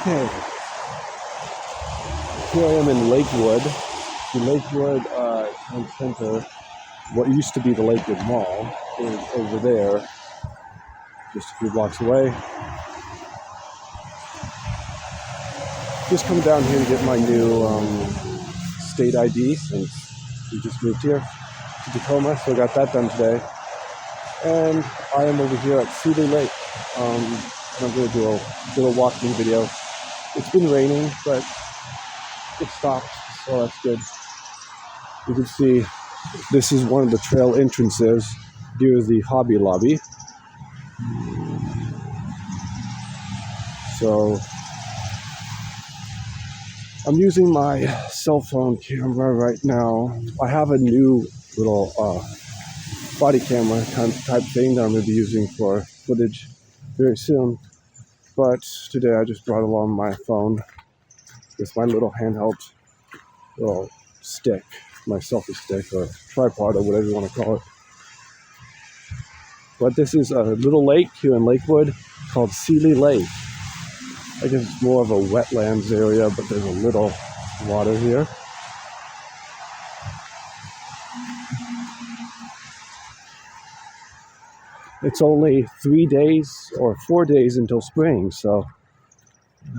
Okay, here I am in Lakewood. The Lakewood Town Center, what used to be the Lakewood Mall, is over there, just a few blocks away. Just come down here to get my new state ID since we just moved here to Tacoma, so I got that done today. And I am over here at Seeley Lake. I'm going to do a little walking video. It's been raining, but it stopped, so that's good. You can see this is one of the trail entrances near the Hobby Lobby. So I'm using my cell phone camera right now. I have a new little body camera type thing that I'm going to be using for footage very soon. But today I just brought along my phone with my little handheld little stick, my selfie stick or tripod or whatever you want to call it. But this is a little lake here in Lakewood called Seeley Lake. I guess it's more of a wetlands area, but there's a little water here. It's only 3 days or 4 days until spring, so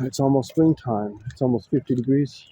it's almost springtime. It's almost 50 degrees.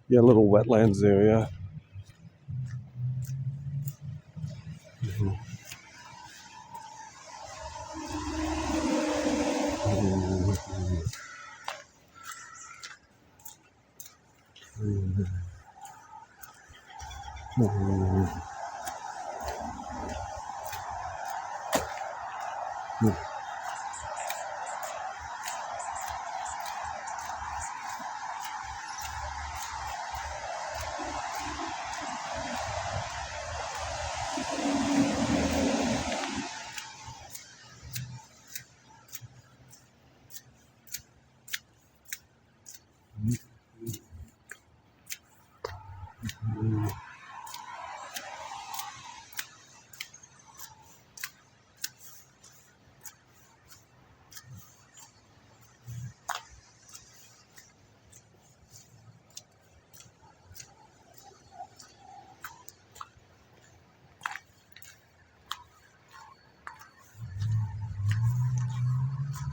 Yeah, a little wetlands area.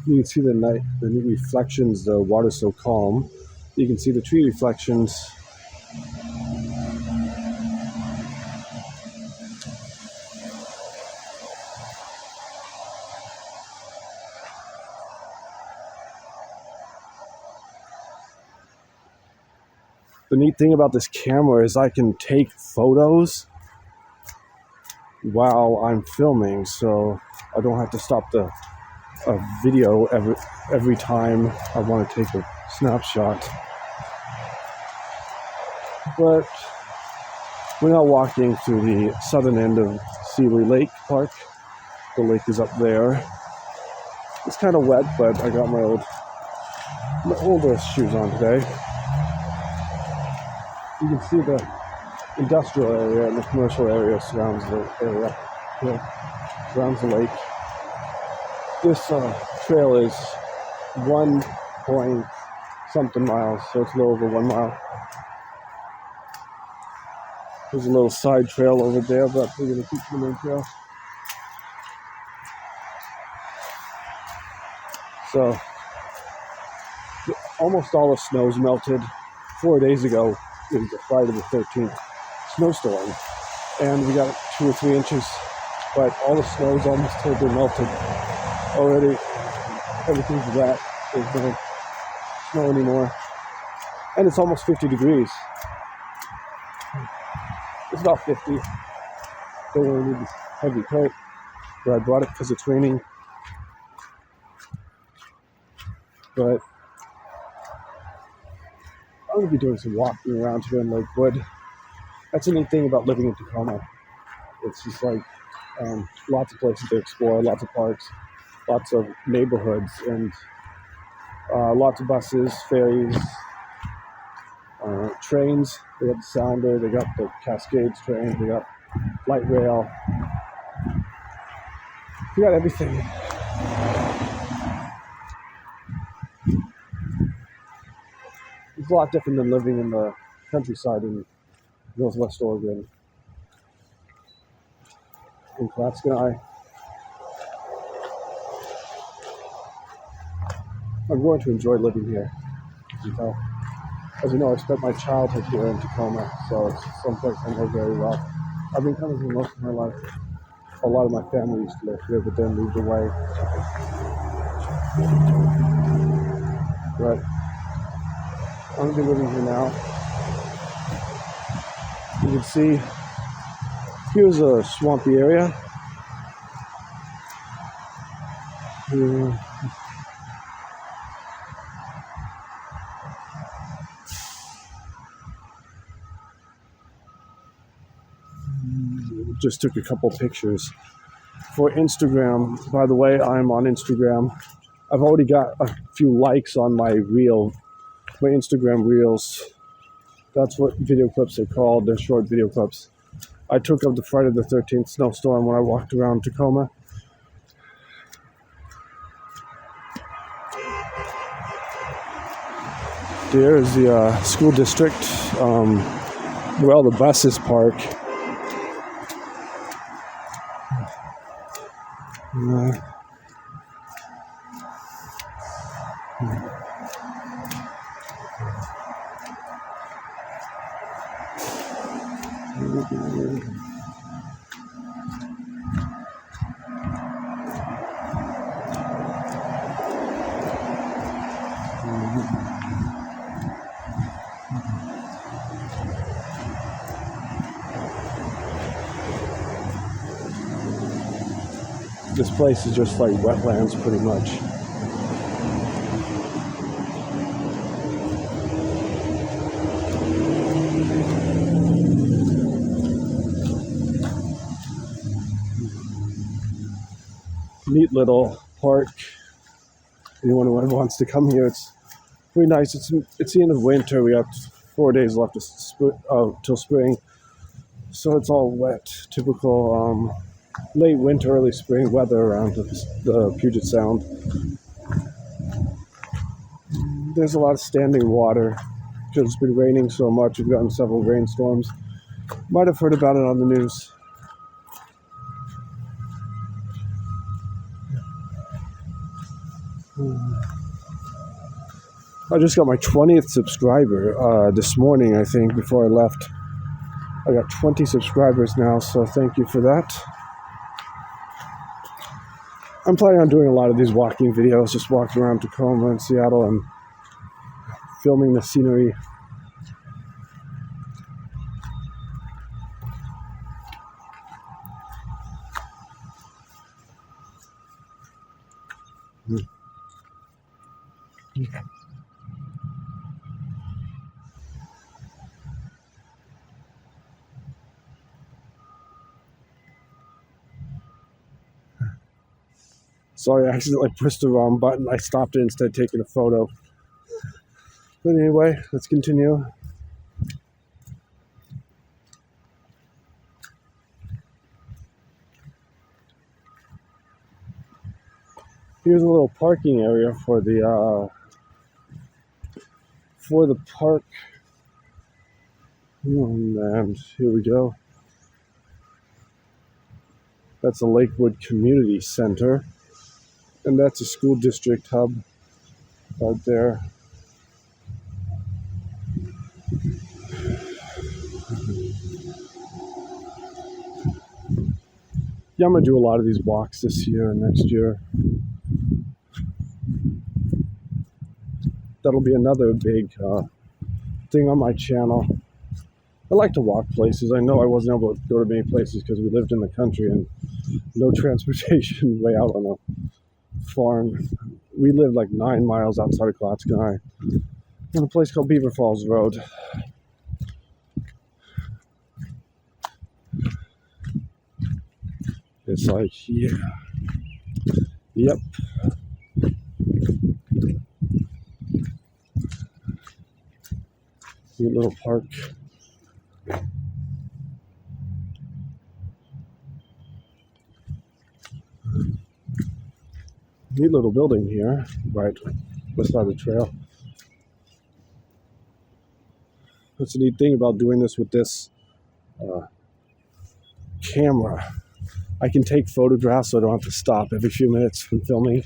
You can see the reflections, the water's so calm. You can see the tree reflections. The neat thing about this camera is I can take photos while I'm filming, so I don't have to stop the video every time I want to take a snapshot. But we're now walking through the southern end of Seeley Lake Park. The lake is up there. It's kind of wet, but I got my oldest shoes on today. You can see the industrial area and the commercial area surrounds the area here, surrounds the lake. This trail is 1 point something miles, so it's a little over 1 mile. There's a little side trail over there, but we're going to keep the main trail. So, almost all the snow's melted. 4 days ago, it was the Friday the 13th snowstorm, and we got 2 or 3 inches, but all the snow's almost totally melted already. Everything's wet. There's no snow anymore, and it's almost 50 degrees. It's about 50. Don't really need this heavy coat, but I brought it because it's raining. But I'm going to be doing some walking around here in Lakewood. That's a neat thing about living in Tacoma. It's just like lots of places to explore, lots of parks, lots of neighborhoods, and lots of buses, ferries, trains. They got the Sounder, they got the Cascades train, they got light rail. We got everything. It's a lot different than living in the countryside in Northwest Oregon. In flat sky. I'm going to enjoy living here, as you tell. As you know, I spent my childhood here in Tacoma, so it's someplace I know very well. I've been coming here most of my life. A lot of my family used to live here, but then moved away. But I'm going to be living here now. You can see here's a swampy area. Here. Just took a couple pictures for Instagram. By the way, I'm on Instagram. I've already got a few likes on my reel, my Instagram reels. That's what video clips are called. They're short video clips. I took up the Friday the 13th snowstorm when I walked around Tacoma. There's the school district where all the buses park. This place is just like wetlands, pretty much. Neat little park. Anyone who wants to come here, it's pretty nice. It's the end of winter. We got 4 days left till spring, so it's all wet. Typical late winter, early spring weather around the Puget Sound. There's a lot of standing water because it's been raining so much. We've gotten several rainstorms. Might have heard about it on the news. I just got my 20th subscriber this morning, I think, before I left. I got 20 subscribers now, so thank you for that. I'm planning on doing a lot of these walking videos, just walking around Tacoma and Seattle and filming the scenery. Sorry, I accidentally pushed the wrong button. I stopped it instead of taking a photo. But anyway, let's continue. Here's a little parking area for the park. And here we go. That's the Lakewood Community Center. And that's a school district hub right there. Yeah, I'm going to do a lot of these walks this year and next year. That'll be another big thing on my channel. I like to walk places. I know I wasn't able to go to many places because we lived in the country and no transportation way out on a farm. We lived like 9 miles outside of Glatsky in a place called Beaver Falls Road. It's like, yeah. Yep. Neat little park. Neat little building here, right beside the trail. That's the neat thing about doing this with this camera. I can take photographs so I don't have to stop every few minutes from filming.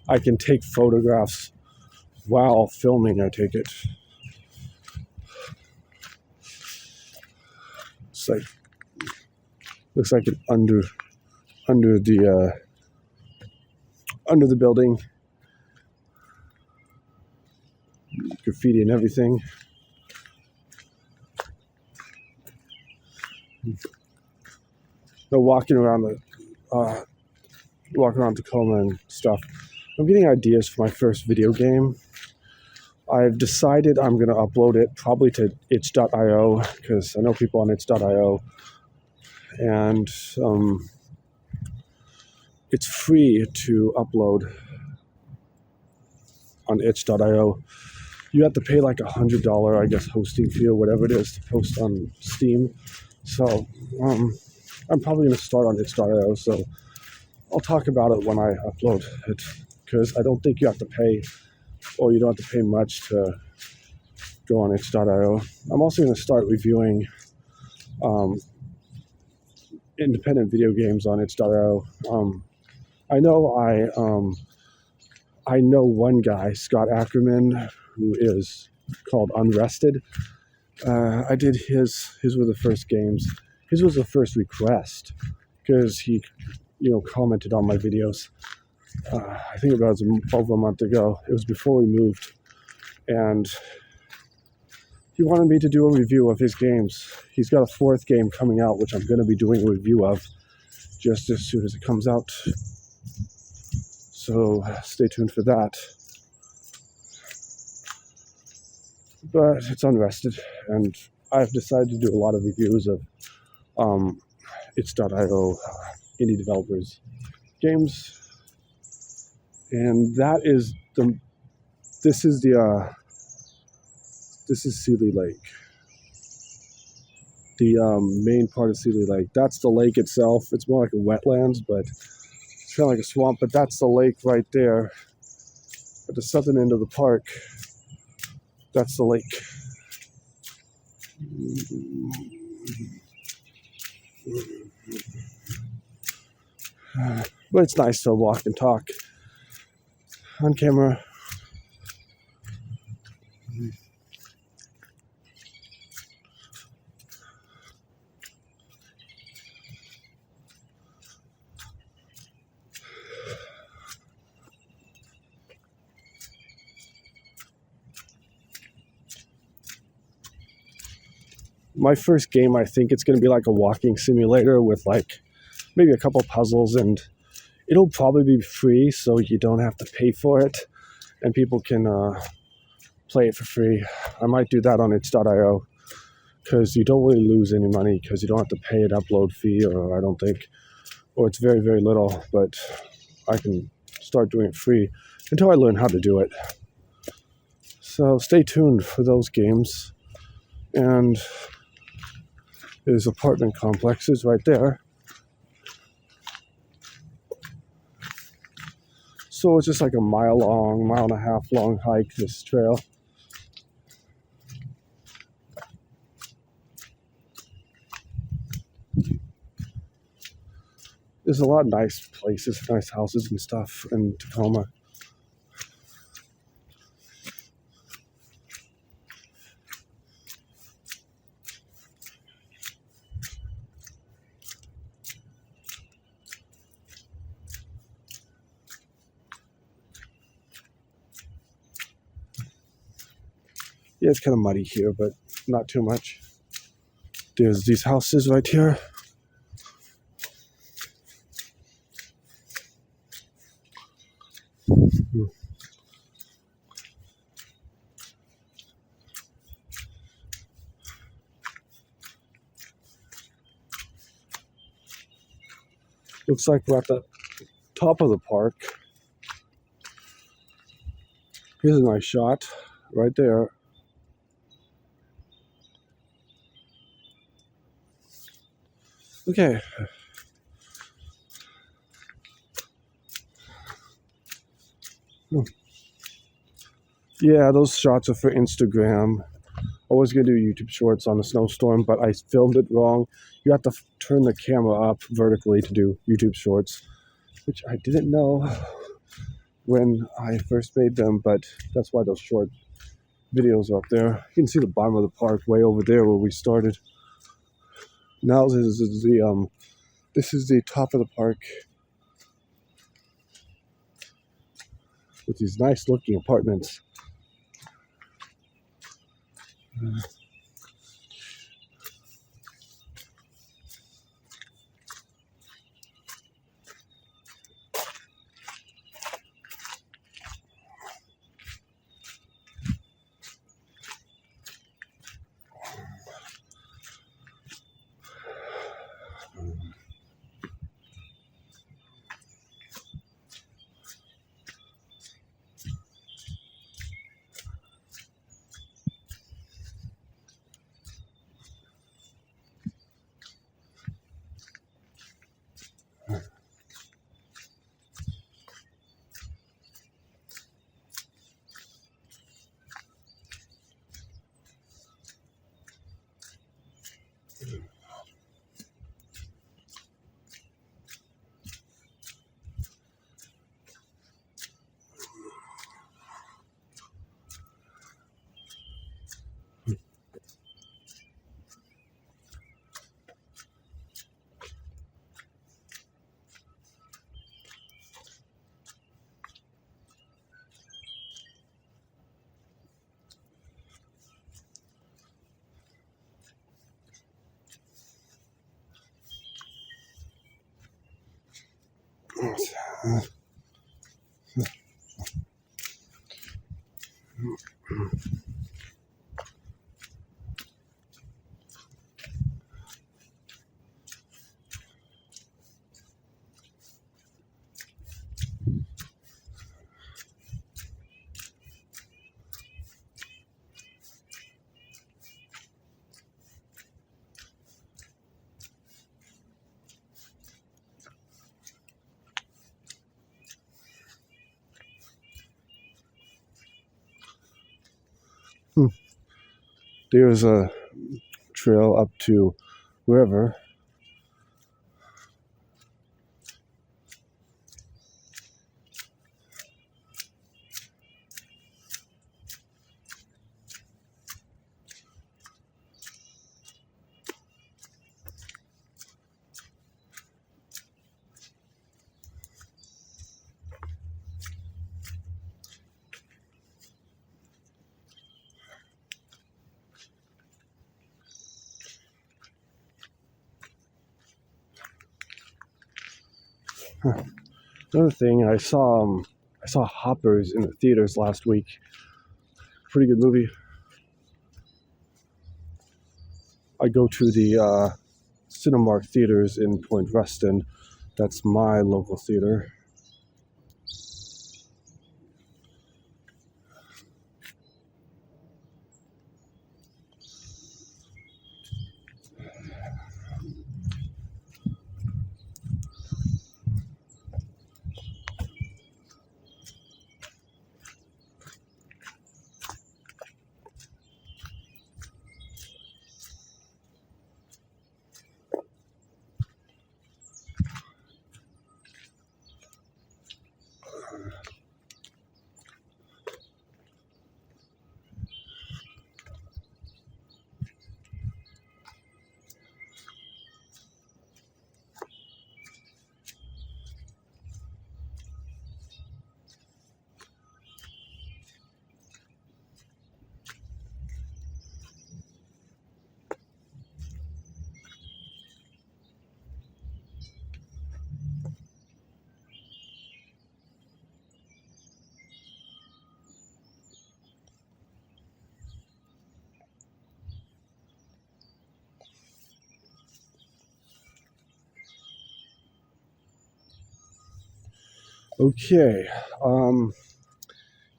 I can take photographs while filming, I take it. It's like, looks like it under the building. Graffiti and everything. No, walking around Tacoma and stuff. I'm getting ideas for my first video game. I've decided I'm going to upload it probably to itch.io because I know people on itch.io, and it's free to upload on itch.io. You have to pay like $100, I guess, hosting fee or whatever it is to post on Steam. So I'm probably going to start on itch.io. So I'll talk about it when I upload it because I don't think you have to pay, or you don't have to pay much to go on itch.io. I'm also going to start reviewing independent video games on itch.io. I know one guy, Scott Ackerman, who is called Unrested. I did his were the first games. His was the first request because he, commented on my videos. I think about it was over a month ago. It was before we moved, and he wanted me to do a review of his games. He's got a 4th game coming out, which I'm going to be doing a review of just as soon as it comes out. So stay tuned for that. But it's Unrested, and I've decided to do a lot of reviews of itch.io indie developers games, and this is Seeley Lake, the main part of Seeley Lake. That's the lake itself. It's more like a wetlands, but it's kind of like a swamp. But that's the lake right there at the southern end of the park. That's the lake. But it's nice to walk and talk on camera. My first game, I think it's going to be like a walking simulator with like maybe a couple puzzles, and it'll probably be free, so you don't have to pay for it, and people can play it for free. I might do that on itch.io because you don't really lose any money because you don't have to pay an upload fee, or I don't think, or it's very, very little, but I can start doing it free until I learn how to do it. So stay tuned for those games. And there's apartment complexes right there. So it's just like a mile and a half long hike, this trail. there's a lot of nice places, nice houses and stuff in Tacoma. Yeah, it's kind of muddy here, but not too much. There's these houses right here. Looks like we're at the top of the park. Here's a nice shot right there. Okay. Yeah, those shots are for Instagram. I was going to do YouTube shorts on a snowstorm, but I filmed it wrong. You have to turn the camera up vertically to do YouTube shorts, which I didn't know when I first made them, but that's why those short videos are up there. You can see the bottom of the park way over there where we started. Now this is the top of the park with these nice looking apartments. There's a trail up to wherever. Another thing, I saw Hoppers in the theaters last week. Pretty good movie. I go to the Cinemark theaters in Point Reston. That's my local theater. Okay,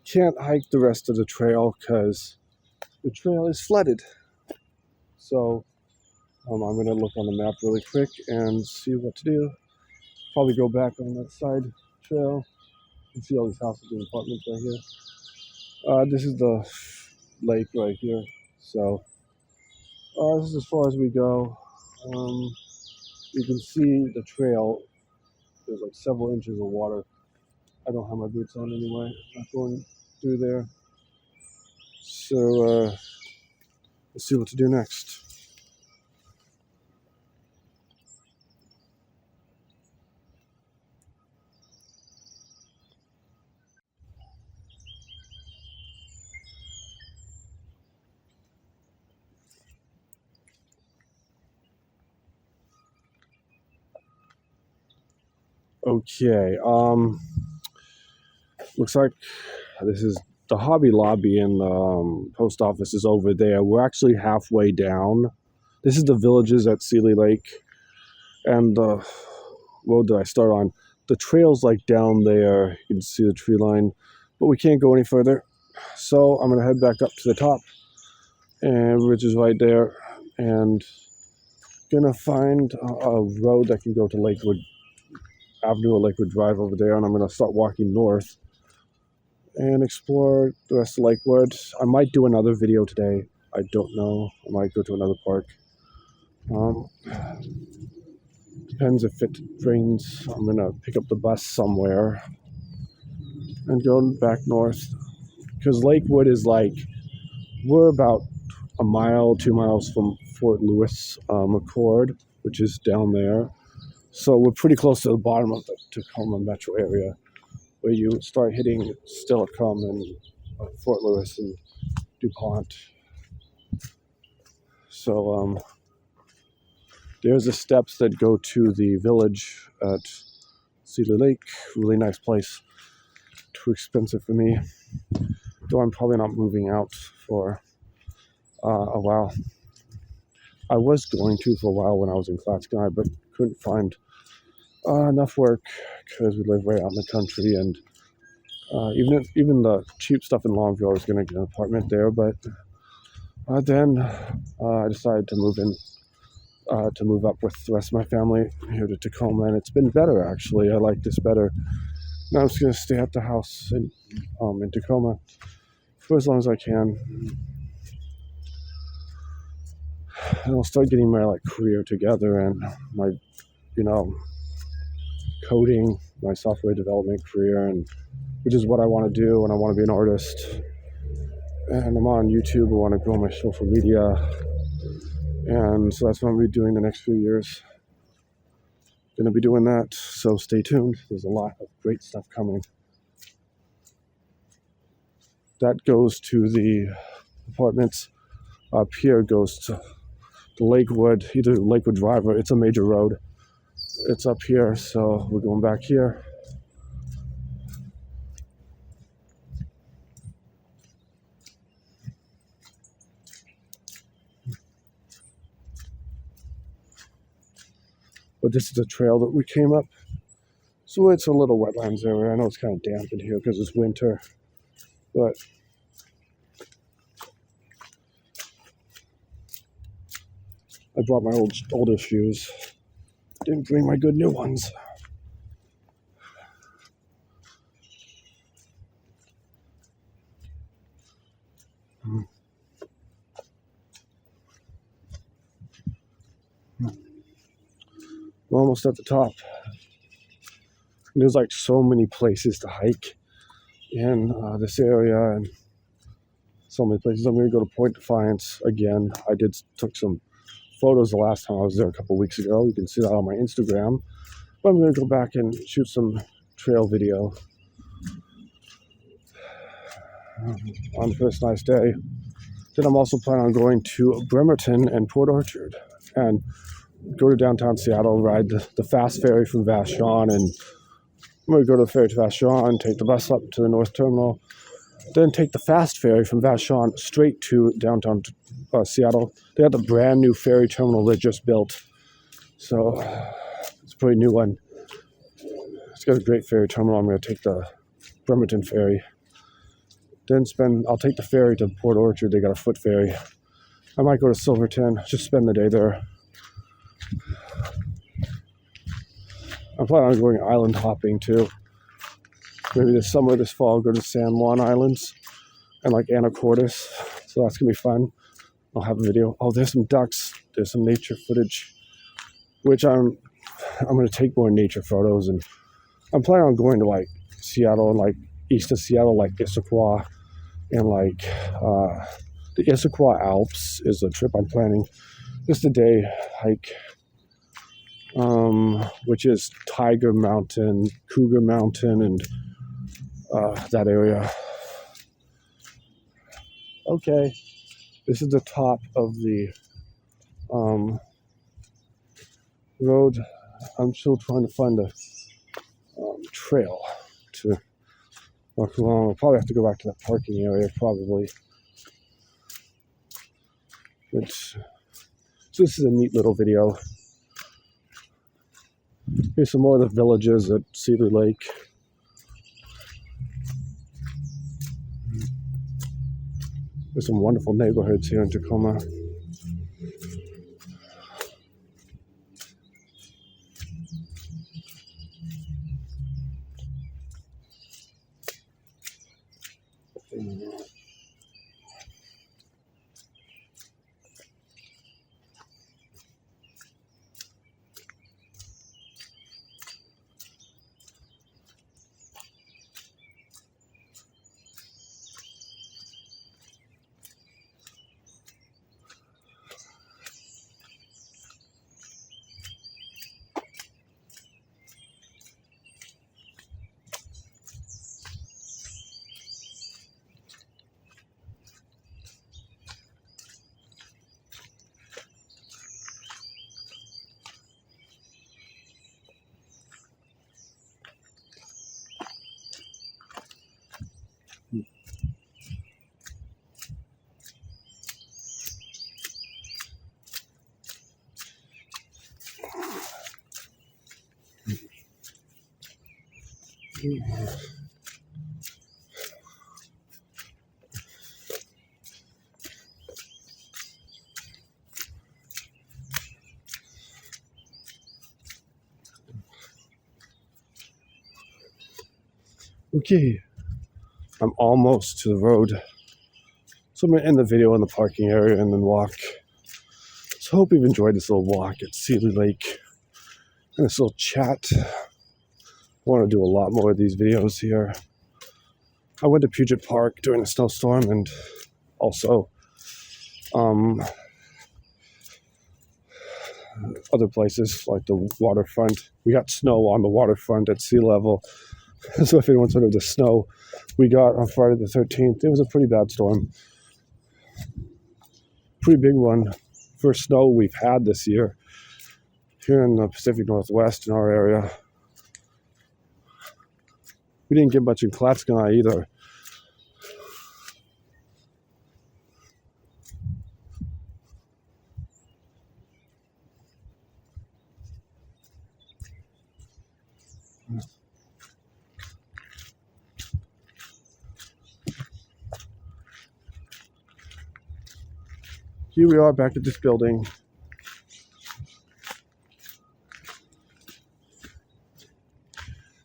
can't hike the rest of the trail because the trail is flooded. So I'm going to look on the map really quick and see what to do. Probably go back on that side trail. You can see all these houses and apartments right here. This is the lake right here. So this is as far as we go. You can see the trail. There's like several inches of water. I don't have my boots on anyway. I'm not going through there. So let's see what to do next. Okay, looks like this is the Hobby Lobby, and the post office is over there. We're actually halfway down. This is the Villages at Seeley Lake, and the road that I start on. The trail's like down there. You can see the tree line, but we can't go any further. So I'm gonna head back up to the top, and Ridge is right there, and gonna find a road that can go to Lakewood Avenue or Lakewood Drive over there, and I'm gonna start walking north and explore the rest of Lakewood. I might do another video today. I don't know. I might go to another park. Depends if it rains. I'm gonna pick up the bus somewhere and go back north, because Lakewood is like, we're about a mile, 2 miles from Fort Lewis, McCord, which is down there. So we're pretty close to the bottom of the Tacoma metro area, where you start hitting Steilacoom and Fort Lewis and DuPont. So there's the steps that go to the village at Seeley Lake. Really nice place. Too expensive for me, though I'm probably not moving out for a while. I was going to for a while when I was in class guy, but couldn't find enough work because we live right out in the country, and even the cheap stuff in Longview, I was going to get an apartment there, but then I decided to move up with the rest of my family here to Tacoma, and it's been better actually. I like this better. Now I'm just going to stay at the house in Tacoma for as long as I can, and I'll start getting my career together and my coding, my software development career, and which is what I want to do, and I want to be an artist. And I'm on YouTube. I want to grow my social media, and so that's what I'm going to be doing the next few years. Going to be doing that, so stay tuned. There's a lot of great stuff coming. That goes to the apartments. Up here goes to the Lakewood, either Lakewood Drive or it's a major road. It's up here, so we're going back here. But this is the trail that we came up. So it's a little wetlands area. I know it's kind of damp in here because it's winter, but I brought my older shoes. Didn't bring my good new ones. We're almost at the top. There's like so many places to hike in this area, and so many places. I'm going to go to Point Defiance again. I took some photos the last time I was there a couple weeks ago. You can see that on my Instagram. But I'm going to go back and shoot some trail video on the first nice day. Then I'm also planning on going to Bremerton and Port Orchard and go to downtown Seattle, ride the fast ferry from Vashon, and I'm going to go to the ferry to Vashon, take the bus up to the North Terminal, then take the fast ferry from Vashon straight to downtown Seattle. They have the brand new ferry terminal they just built, so it's a pretty new one. It's got a great ferry terminal. I'm going to take the Bremerton ferry. I'll take the ferry to Port Orchard. They got a foot ferry. I might go to Silverton, just spend the day there. I'm planning on going island hopping too. Maybe this summer, this fall, go to San Juan Islands and like Anacortes. So that's gonna be fun. I'll have a video. Oh, there's some ducks. There's some nature footage, which I'm gonna take more nature photos. And I'm planning on going to like Seattle and like east of Seattle, like Issaquah, and like the Issaquah Alps is a trip I'm planning. Just a day hike, which is Tiger Mountain, Cougar Mountain, and that area. Okay, this is the top of the road. I'm still trying to find a trail to walk along. I'll probably have to go back to that parking area, probably. So this is a neat little video. Here's some more of the villages at Seeley Lake. There's some wonderful neighborhoods here in Tacoma. Okay, I'm almost to the road. So I'm going to end the video in the parking area and then walk. So I hope you've enjoyed this little walk at Seeley Lake and this little chat. I want to do a lot more of these videos here. I went to Puget Park during a snowstorm and also other places like the waterfront. We got snow on the waterfront at sea level. So if anyone's heard of the snow we got on Friday the 13th, it was a pretty bad storm. Pretty big one. First snow we've had this year here in the Pacific Northwest in our area. We didn't get much in Klatskanai either. Here we are back at this building.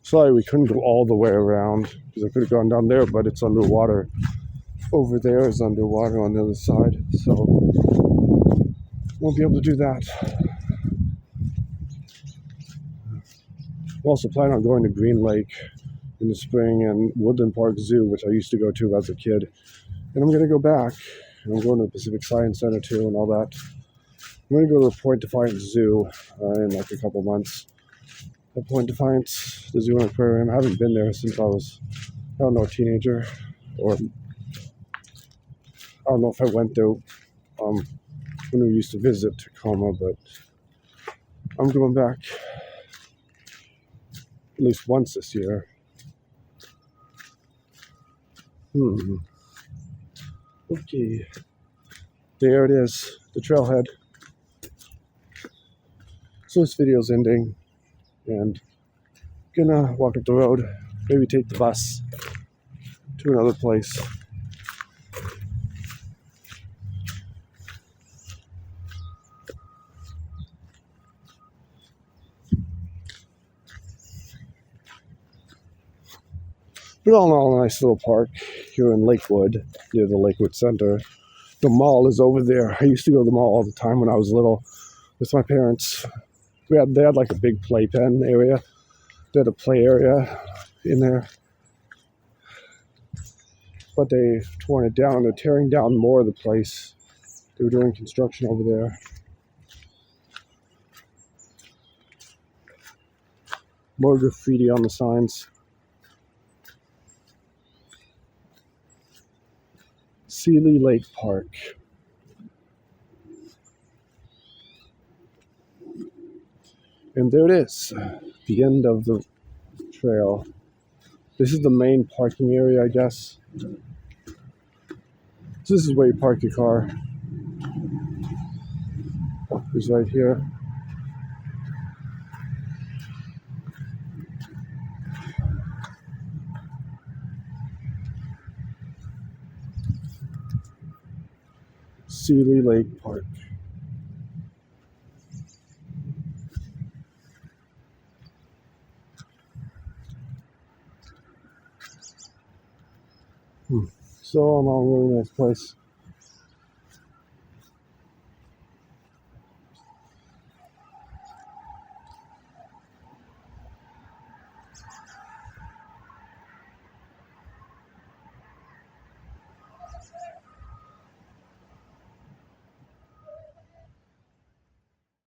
Sorry we couldn't go all the way around because I could have gone down there, but it's underwater. Over there is underwater on the other side, so won't be able to do that. I'm also planning on going to Green Lake in the spring and Woodland Park Zoo, which I used to go to as a kid. And I'm going to go back. And I'm going to the Pacific Science Center too and all that. I'm going to go to the Point Defiance Zoo in like a couple months. At Point Defiance, the zoo and aquarium. I haven't been there since I was, I don't know, a teenager. Or I don't know if I went there when we used to visit Tacoma, but I'm going back at least once this year. Okay, there it is, the trailhead. So this video's ending, and Gonna walk up the road, maybe take the bus to another place. But all in all, a nice little park here in Lakewood, near the Lakewood Center. The mall is over there. I used to go to the mall all the time when I was little with my parents. They had like a big playpen area. They had a play area in there. But they torn it down. They're tearing down more of the place. They were doing construction over there. More graffiti on the signs. Seeley Lake Park. And there it is, the end of the trail. This is the main parking area, I guess. So this is where you park your car. It's right here. Seeley Lake Park. So I'm on a really nice place.